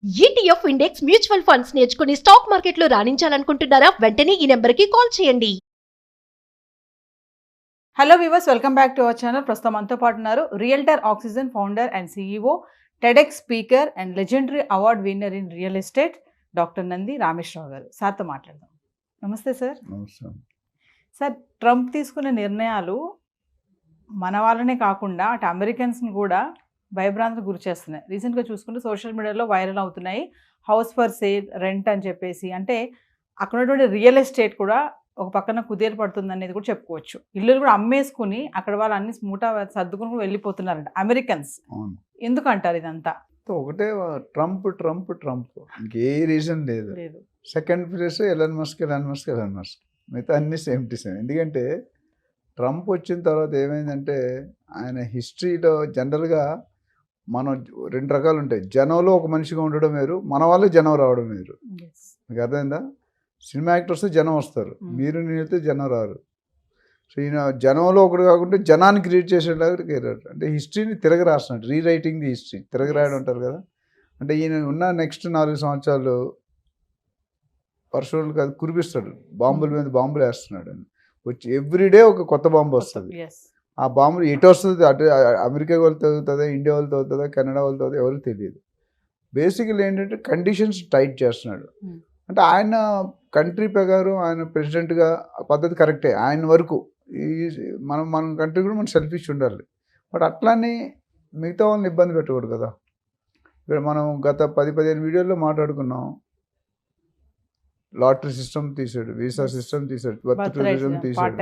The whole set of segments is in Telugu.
ఈటీఎఫ్ ఇండెక్స్ మ్యూచువల్ ఫండ్స్ నేర్చుకుని స్టాక్ మార్కెట్లో రాణించాలనుకుంటున్నారా? వెంటనే ఈ నెంబర్కి కాల్ చేయండి. Hello viewers, welcome back to our channel. ప్రస్తుతం మనతో పాటు ఉన్నారు realtor oxygen founder and CEO, TEDx speaker and legendary award winner in real estate doctor Nandi Rameshwar Rao గారు. సార్తో మాట్లాడదాం. నమస్తే సార్. నమస్కారం. సార్, ట్రంప్ తీసుకున్న నిర్ణయాలు మన వాళ్ళనే కాకుండా అటు అమెరికన్స్ని కూడా భయభ్రాంతికి గురి చేస్తున్నాయి. రీసెంట్గా చూసుకుంటే సోషల్ మీడియాలో వైరల్ అవుతున్నాయి. హౌస్ ఫర్ సేల్, రెంట్ అని చెప్పేసి, అంటే అక్కడ ఉన్నటువంటి రియల్ ఎస్టేట్ కూడా ఒక పక్కన కుదేలు పడుతుంది అనేది కూడా చెప్పుకోవచ్చు. ఇల్లులు కూడా అమ్మేసుకుని అక్కడ వాళ్ళు అన్ని మూట సర్దుకుని వెళ్ళిపోతున్నారంట అమెరికన్స్. అవును. ఎందుకంటారు ఇదంతా? ఒకటే ట్రంప్ ట్రంప్ ట్రంప్, ఇంకే రీజన్ లేదు. లేదు. Second place Elon Musk. మిగతా అన్నీ సేమ్ టు సేమ్. ఎందుకంటే ట్రంప్ వచ్చిన తర్వాత ఏమైందంటే ఆయన హిస్టరీలో జనరల్గా మనం రెండు రకాలు ఉంటాయి. జనంలో ఒక మనిషిగా ఉండడం వేరు, మన వాళ్ళు జనం రావడం వేరు. మీకు అర్థమైందా? సినిమా యాక్టర్స్ జనం వస్తారు, మీరు నేనైతే జనం రారు. సో ఈయన జనంలో ఒకటి కాకుండా జనాన్ని క్రియేట్ చేసేలాగా కెరీర్. అంటే హిస్టరీని తిరగ రాస్తున్నాడు, రీరైటింగ్ ది హిస్టరీ. తిరగ రాయడం అంటారు కదా. అంటే ఈయన ఉన్న నెక్స్ట్ 4 సంవత్సరాలు వర్షాలు కాదు కురిపిస్తాడు, బాంబుల మీద బాంబులు వేస్తున్నాడు అని. వచ్చి ఎవ్రీడే ఒక కొత్త బాంబు వస్తుంది. ఆ బాంబులు ఎటు వస్తుంది, అటు అమెరికా వాళ్ళతో అవుతుందా, ఇండియా వాళ్ళతో అవుతుందా, కెనడా వాళ్ళతో అవుతుందా, ఎవరికి తెలియదు. బేసికలీ ఏంటంటే కండిషన్స్ టైట్ చేస్తున్నాడు. అంటే ఆయన కంట్రీ ప్రకారం ఆయన ప్రెసిడెంట్గా పద్ధతి కరెక్టే ఆయన వరకు. ఈ మన కంట్రీ కూడా మనం సెల్ఫిష్ ఉండాలి. బట్ అట్లానే మిగతా వాళ్ళని ఇబ్బంది పెట్టకూడదు కదా. ఇక్కడ మనం గత 10-15 వీడియోల్లో మాట్లాడుకున్నాం. లాటరీ సిస్టమ్ తీసాడు, వీసా సిస్టమ్ తీసాడు, బర్త్ టూరిజం తీసాడు, పార్ట్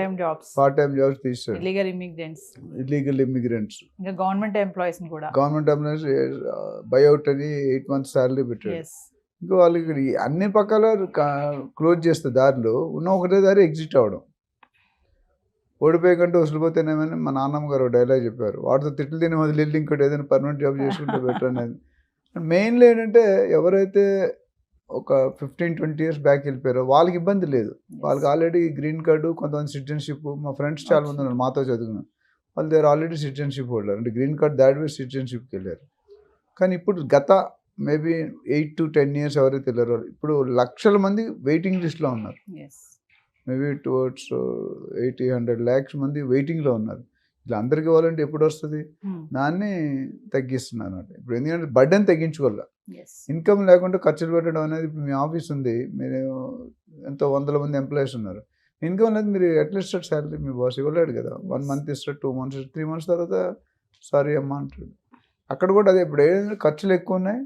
టైం జాబ్స్ తీసాడు, illegal immigrants, government employees buyout అని 8 months శాలరీ పెట్టాడు. ఇంకా వాళ్ళకి అన్ని పక్కల క్లోజ్ చేస్తే దారిలో ఉన్న ఒకటే దారి ఎగ్జిట్ అవ్వడం. ఓడిపోయే కంటే వసలిపోతేనేమని మా నాన్నమ్మ గారు డైలాగ్ చెప్పారు. వాటితో తిట్లు తిని వదిలి ఇంకోటి ఏదైనా పర్మనెంట్ జాబ్ చేసుకుంటే బెటర్ అనేది. మెయిన్లీ ఏంటంటే ఎవరైతే ఒక 15-20 years బ్యాక్ వెళ్ళిపోయారో వాళ్ళకి ఇబ్బంది లేదు. వాళ్ళకి ఆల్రెడీ గ్రీన్ కార్డు, కొంతమంది సిటిజన్షిప్. మా ఫ్రెండ్స్ చాలా మంది ఉన్నారు మాతో చదువుకున్నారు, వాళ్ళు దేర్ ఆల్రెడీ సిటిజన్షిప్ హోల్డర్. అంటే గ్రీన్ కార్డ్ దాటి సిటిజన్షిప్కి వెళ్ళారు. కానీ ఇప్పుడు గత మేబీ 8 to 10 years ఎవరైతే వెళ్ళారో ఇప్పుడు లక్షల మంది వెయిటింగ్ లిస్ట్లో ఉన్నారు. మేబీ టువర్డ్స్ 80-100 lakhs మంది వెయిటింగ్లో ఉన్నారు. ఇలా అందరికి ఇవ్వాలంటే ఎప్పుడు వస్తుంది? దాన్ని తగ్గిస్తున్నారు అంటే. ఇప్పుడు ఎందుకంటే బర్డెన్ తగ్గించుకోవాలి. ఇన్కమ్ లేకుండా ఖర్చులు పెట్టడం అనేది. ఇప్పుడు మీ ఆఫీస్ ఉంది, మీరు ఎంతో 100 మంది ఎంప్లాయీస్ ఉన్నారు, ఇన్కమ్ లేదు, మీరు ఎట్లా ఇస్తాడు శాలరీ? మీ బాస్ ఇవ్వలేడు కదా. 1 month ఇస్తాడు, 2 months, 3 months తర్వాత సారీ అమ్మా అంటాడు. అక్కడ కూడా అదే. ఇప్పుడు ఏదైనా ఖర్చులు ఎక్కువ ఉన్నాయి,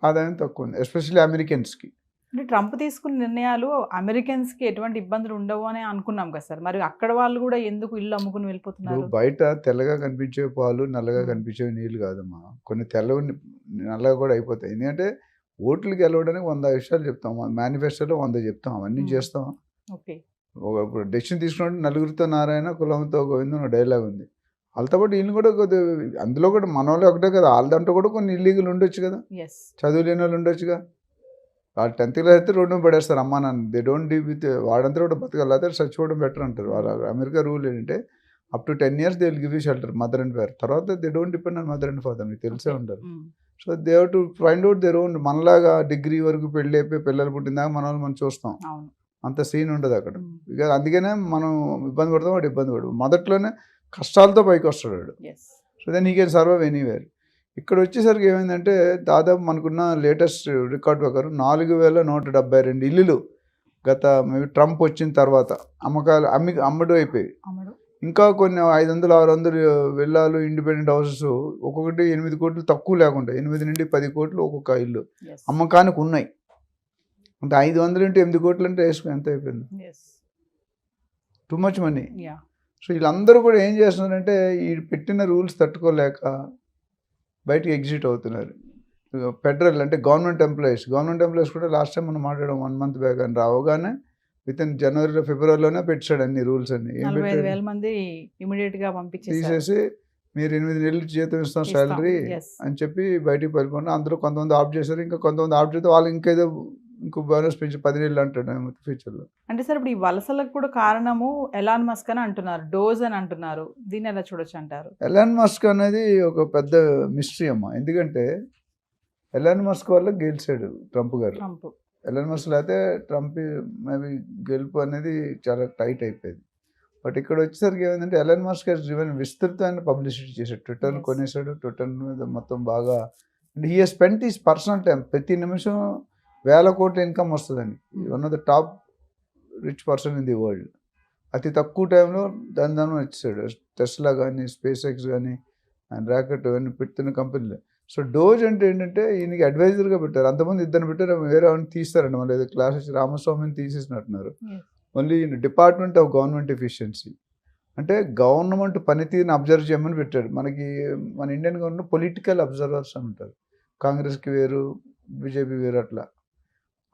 ఆదాయం తక్కువ ఉంది, ఎస్పెషల్లీ అమెరికన్స్కి. అంటే ట్రంప్ తీసుకున్న నిర్ణయాలు అమెరికన్స్కి ఎటువంటి ఇబ్బందులు ఉండవు అని అనుకున్నాం కదా సార్. మరి అక్కడ వాళ్ళు కూడా ఎందుకు ఇల్లు అమ్ముకుని వెళ్ళిపోతున్నారు? బయట తెల్లగా కనిపించే పాలు నల్లగా కనిపించేవి నీళ్ళు కాదమ్మా. కొన్ని తెల్లవి నల్లగా కూడా అయిపోతాయి. ఎందుకంటే ఓట్లు గెలవడానికి 100 విషయాలు చెప్తాం, మేనిఫెస్టోలో 100 చెప్తాం, అవన్నీ చేస్తాం. ఓకే. ఇప్పుడు డెసిషన్ తీసుకున్నట్టు నలుగురితో నారాయణ కులంతో గోవిందం డైలాగ్ ఉంది. వాళ్ళతో పాటు వీళ్ళు కూడా కొద్దిగా, అందులో కూడా మన వాళ్ళు ఒకటే కదా, వాళ్ళ దాంట్లో కూడా కొన్ని ఇల్లీగల్ ఉండొచ్చు కదా, చదువు లేని వాళ్ళు ఉండొచ్చుగా. వాళ్ళు 10th class అయితే రోడ్డు పడేస్తారు అమ్మా నాన్న. దే డోంట్ డీ విత్ వాడంతా కూడా బతకాలి, అయితే చచ్చిపోవడం బెటర్ అంటారు. వాళ్ళ అమెరికా రూల్ ఏంటంటే up to 10 years they will give you shelter, mother and father. తర్వాత they don't depend on mother and father, మీకు తెలిసే ఉంటారు. So they have to find out their own. మనలాగా డిగ్రీ వరకు పెళ్ళి అయిపోయి పిల్లలు పుట్టిందాక మన వాళ్ళు మనం చూస్తాం, అంత సీన్ ఉంటుంది అక్కడ. ఇక అందుకనే మనం ఇబ్బంది పడతాం, వాడు ఇబ్బంది పడు. మొదట్లోనే కష్టాలతో పైకి వస్తాడు వాడు. So then he can survive anywhere. ఇక్కడ వచ్చేసరికి ఏమైందంటే దాదాపు మనకున్న లేటెస్ట్ రికార్డ్ ప్రకారం 4172 ఇల్లులు గత ట్రంప్ వచ్చిన తర్వాత అమ్మకాలు అమ్మడం అయిపోయి. ఇంకా కొన్ని 500-600 విల్లాలు, ఇండిపెండెంట్ హౌసెస్, ఒక్కొక్కటి 8 కోట్లు తక్కువ లేకుండా 8 నుండి 10 కోట్లు ఒక్కొక్క ఇల్లు అమ్మకానికి ఉన్నాయి. అంటే 500 into 8 కోట్లు అంటే వేసుకుని ఎంత అయిపోయింది? Too much money. సో వీళ్ళందరూ కూడా ఏం చేస్తున్నారంటే ఈ పెట్టిన రూల్స్ తట్టుకోలేక బయటికి ఎగ్జిట్ అవుతున్నారు. ఫెడరల్ అంటే గవర్నమెంట్ ఎంప్లాయీస్ కూడా లాస్ట్ టైం మనం మాట్లాడడం 1 month బ్యాక్ అని రావగానే వితిన్ January, February పెట్టాడు అన్ని రూల్స్ అన్ని. 45,000 మంది ఇమీడియట్గా తీసేసి మీరు 8 నెలలు జీతం ఇస్తాం శాలరీ అని చెప్పి బయటికి వెళ్ళిపోయినా. అందులో కొంతమంది ఆప్ట్ చేశారు, ఇంకా కొంతమంది ఆప్ట్ చేస్తే వాళ్ళు ఇంకేదో ఇంకో బోనస్ పెంచి 10 నెలలు అంటాడు ఫ్యూచర్లో. అంటే సార్ ఇప్పుడు ఈ వలసలకు కూడా కారణము ఎలాన్ మస్క్ అని అంటున్నారు, డోజ్ అని అంటున్నారు. దీన్ని ఎలా చూడొచ్చు అంటారు? ఎలాన్ మస్క్ అనేది ఒక పెద్ద మిస్టరీ అమ్మ. ఎందుకంటే ఎలాన్ మస్క్ వల్ల గెలిచాడు ట్రంప్ గారు. ట్రంప్ ఎలాన్ మస్క్ అయితే ట్రంప్ మేబీ గెలుపు అనేది చాలా టైట్ అయిపోయింది. బట్ ఇక్కడ వచ్చేసరికి ఏమైందంటే ఎలాన్ మస్క్ ఈవెన్ విస్తృతమైన పబ్లిసిటీ చేశాడు. ట్విట్టర్ని Yes. కొనేసాడు. ట్విట్టర్ మీద మొత్తం బాగా and he spent is personal time. ప్రతి నిమిషం 1,000 కోట్ల ఇన్కమ్ వస్తుందని. One of the top rich person in the world. అతి తక్కువ టైంలో దాని వచ్చేసాడు. టెస్లా కానీ స్పేస్ ఎక్స్ కానీ అండ్ రాకెట్ ఇవన్నీ పెడుతున్న కంపెనీలు. సో డోజ్ అంటే ఏంటంటే ఈయనకి అడ్వైజర్గా పెట్టారు. అంతమంది ఇద్దరు పెట్టారు, వేరే వాళ్ళని తీస్తారండి. మళ్ళీ ఏదో క్లాస్ వచ్చి రామస్వామిని తీసేసినట్టున్నారు. Yes. Only department of government efficiency అంటే గవర్నమెంట్ పనితీరుని అబ్జర్వ్ చేయమని పెట్టాడు. మనకి మన ఇండియన్ గవర్నమెంట్ పొలిటికల్ అబ్జర్వర్స్ అని ఉంటారు. కాంగ్రెస్కి వేరు, బీజేపీ వేరు అట్లా.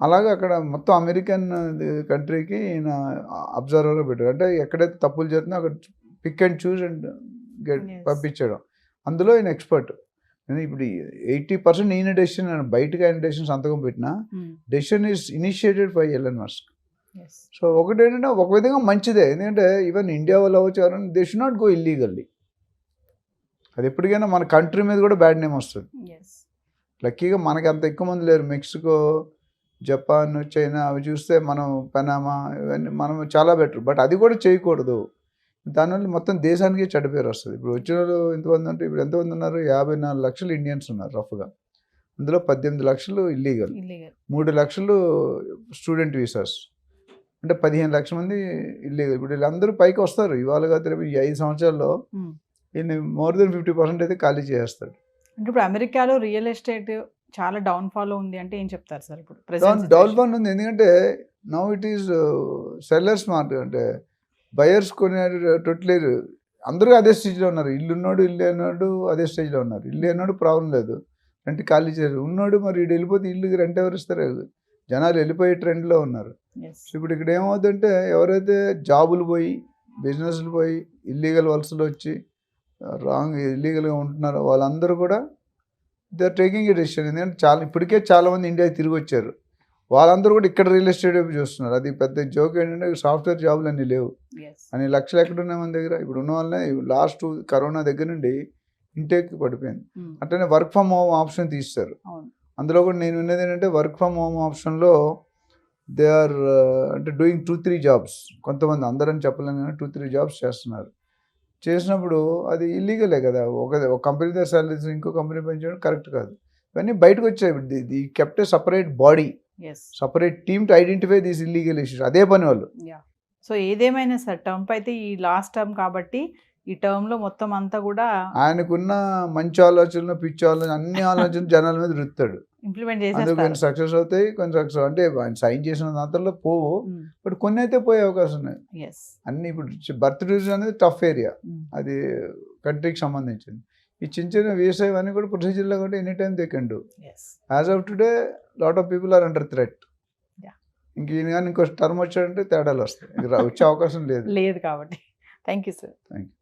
అలాగే అక్కడ మొత్తం అమెరికన్ కంట్రీకి ఈయన అబ్జర్వర్గా పెట్టాడు. అంటే ఎక్కడైతే తప్పులు జరుగుతుందో అక్కడ pick and choose and Yes. పంపించడం. అందులో ఈయన ఎక్స్పర్ట్. ఇప్పుడు 80% ఈయన డెసిషన్, బయటగా ఆయన డెసిషన్ సంతకం పెట్టినా decision is initiated by Elon Musk. Yes so ఒకటి ఏంటంటే ఒక విధంగా మంచిదే. ఎందుకంటే ఈవెన్ ఇండియా వాళ్ళు అవ్వచ్చు ఎవరైనా they should not go illegally. అది ఎప్పటికైనా మన కంట్రీ మీద కూడా బ్యాడ్ నేమ్ వస్తుంది. ఎస్ లక్కీగా మనకి అంత ఎక్కువ మంది లేరు. మెక్సికో, జపాన్, చైనా అవి చూస్తే మనం పనామా ఇవన్నీ మనం చాలా బెటర్. బట్ అది కూడా చేయకూడదు. దానివల్ల మొత్తం దేశానికి చెడ్డ పేరు వస్తుంది. ఇప్పుడు వచ్చిన వాళ్ళు ఎంతమంది అంటే ఇప్పుడు ఎంతమంది ఉన్నారు? 54 లక్షలు ఇండియన్స్ ఉన్నారు రఫ్గా. అందులో 18 లక్షలు ఇల్లీగల్, ఇల్లీగల్ 3 లక్షలు స్టూడెంట్ వీసాస్, అంటే 15 లక్షల మంది ఇల్లీగల్. ఇప్పుడు వీళ్ళందరూ పైకి వస్తారు. ఇవాళగా రేపు ఈ 5 సంవత్సరాల్లో ఈయన మోర్ దెన్ 50% అయితే ఖాళీ చేస్తాడు. అంటే ఇప్పుడు అమెరికాలో రియల్ ఎస్టేట్ చాలా డౌన్ఫాల్ ఉంది అంటే ఏం చెప్తారు సార్? ఇప్పుడు డెవలప్మెంట్ ఉంది. ఎందుకంటే now it is sellers market. అంటే బయర్స్ కొనేటట్లేరు. అందరూ అదే స్టేజ్లో ఉన్నారు. ఇల్లు ఉన్నాడు, ఇల్లు అన్నాడు అదే స్టేజ్లో ఉన్నారు. ఇల్లు అన్నాడు ప్రాబ్లం లేదు, రెంట్ ఖాళీ చేయరు. ఉన్నాడు మరి ఇటు వెళ్ళిపోతే ఇల్లుకి రెంట్ ఎవరు ఇస్తారు? జనాలు వెళ్ళిపోయే ట్రెండ్లో ఉన్నారు. ఇప్పుడు ఇక్కడ ఏమవుతుందంటే ఎవరైతే జాబులు పోయి బిజినెస్లు పోయి ఇల్లీగల్ వలసలు వచ్చి రాంగ్ ఇల్లీగల్గా ఉంటున్నారో వాళ్ళందరూ కూడా they are taking a decision. ఎందుకంటే ఇప్పటికే చాలామంది ఇండియాకి తిరిగి వచ్చారు. వాళ్ళందరూ కూడా ఇక్కడ రియల్ ఎస్టేట్ వైపు చూస్తున్నారు. అది పెద్ద జోక్ ఏంటంటే సాఫ్ట్వేర్ జాబులు అన్నీ లేవు అని లక్షలు ఎక్కడున్నాయి మన దగ్గర. ఇప్పుడు ఉన్న వాళ్ళనే లాస్ట్ కరోనా దగ్గర నుండి ఇంటేక్ పడిపోయింది. అట్లనే వర్క్ ఫ్రమ్ హోమ్ ఆప్షన్ తీస్తారు. అందులో కూడా నేను విన్నది ఏంటంటే వర్క్ ఫ్రమ్ హోమ్ ఆప్షన్లో దే ఆర్ అంటే డూయింగ్ 2-3 జాబ్స్. కొంతమంది అందరని చెప్పలేను కానీ 2-3 జాబ్స్ చేస్తున్నారు. చేసినప్పుడు అది ఇల్లీగలే కదా. ఒక కంపెనీ దగ్గర సాలరీస్ ఇంకో కంపెనీ పనిచేయడం కరెక్ట్ కాదు. ఇవన్నీ బయటకు వచ్చాయి. The kept A separate body, separate team to identify these illegal issues. అదే పని వాళ్ళు. సో ఏదేమైనా సార్ ట్రంప్ అయితే ఈ లాస్ట్ టర్మ్ కాబట్టి ఈ టర్మ్లో మొత్తం అంతా కూడా ఆయనకున్న మంచి ఆలోచనలు, పిచ్చి ఆలోచన, అన్ని ఆలోచనలు జనాల మీద రుత్తాడు. ఇంప్లిమెంట్ అందుకు కొన్ని సక్సెస్ అవుతాయి, కొన్ని సక్సెస్ అంటే ఆయన సైన్ చేసిన దాంట్లో పోవు. బట్ కొన్ని అయితే పోయే అవకాశం ఉన్నాయి. అన్ని ఇప్పుడు బర్త్ డివిజన్ అనేది టఫ్ ఏరియా, అది కంట్రీకి సంబంధించింది. ఈ చిన్న చిన్న వ్యవసాయం ఇవన్నీ కూడా ప్రొసీజర్లో కూడా any time they can do. As of today lot of people are under threat. ఇంక ఈయన కానీ ఇంకో టర్మ్ వచ్చాడంటే తేడాలు వస్తాయి. వచ్చే అవకాశం లేదు కాబట్టి thank you sir. Thank you.